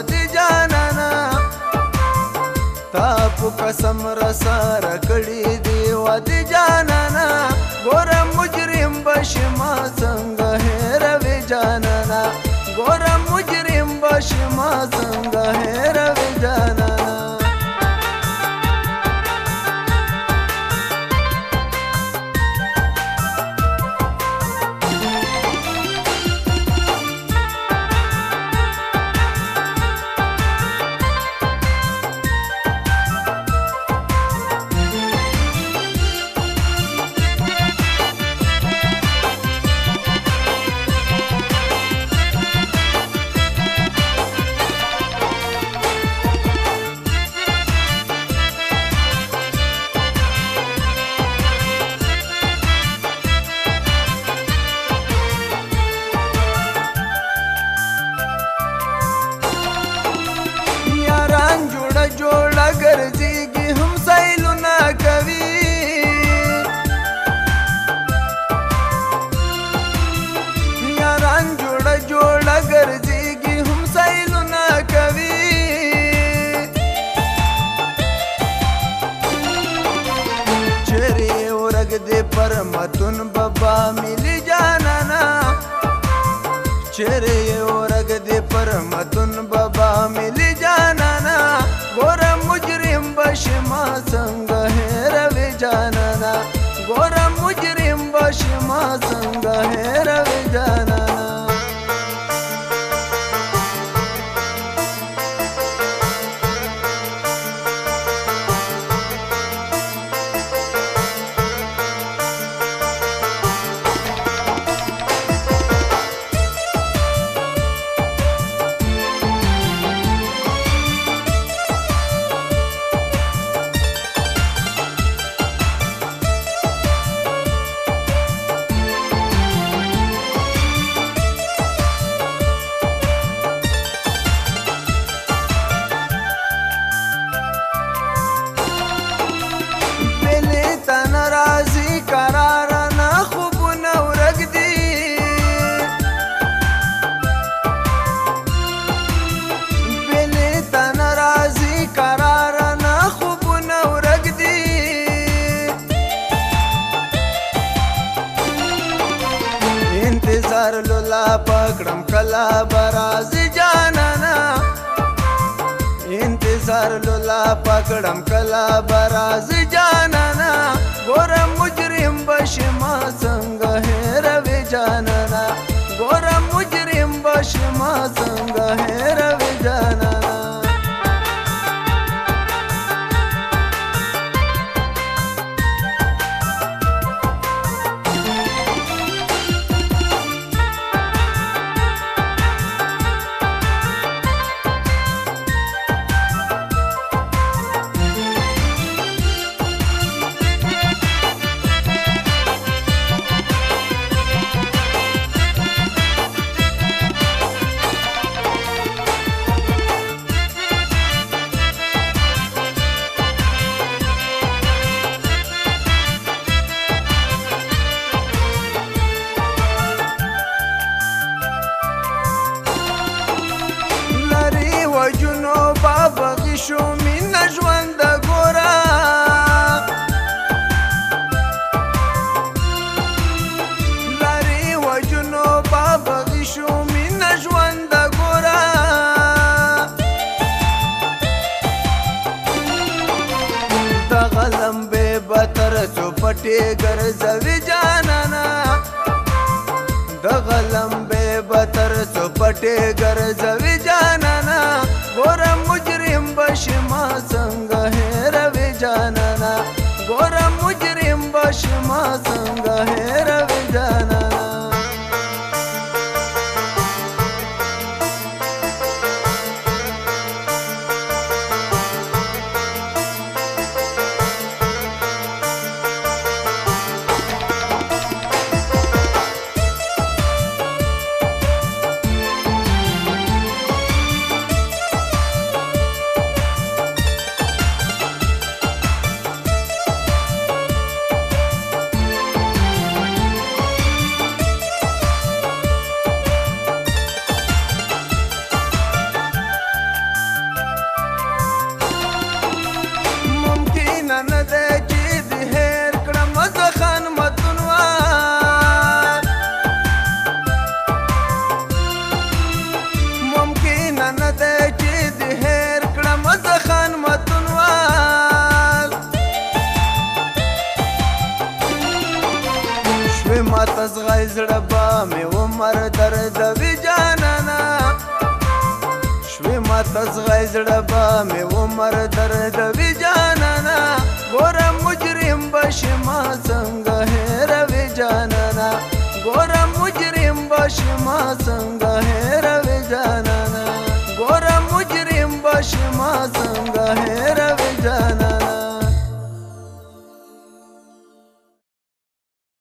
دی جانانا تا په قسم را سره کړي دی وادي جانانا ګورم مجرم بشما څنګه هېروي جانانا ګورم مجرم بشما څنګه هېروي جانانا جوړه ګرځيږي هم سیلونه کوي یاران جوړه ګرځيږي هم سیلونه کوي چیرې ورګ دې پر متون بابا ملي جانانا چیرې ورګ دې پر متون بابا ملي جانانا ګورم مجرم بشما څنګه هېروي جانانا ګورم مجرم بشما څنګه هېروي جانانا انتظار لولا پکړم کلا برازي جانانا انتظار لولا پکړم کلا برازي جانانا ګورم مجرم بشما څنګه هېروي جانانا ګورم مجرم بشما څنګه هېروي جانانا وجنو بابا غشو من ژوند ګورا لاري وجنو بابا غشو من ژوند ګورا د غلم به بتر چوپټي ګرځوي جانانا د غلم به بتر چوپټي ګرځوي جانانا ګورم مجرم بشما څنګه هېروي جانانا ګورم مجرم بشما څنګه هېروي جانانا زغی زړه به مې عمر دردوي جانانه ګوره مجرم به شمه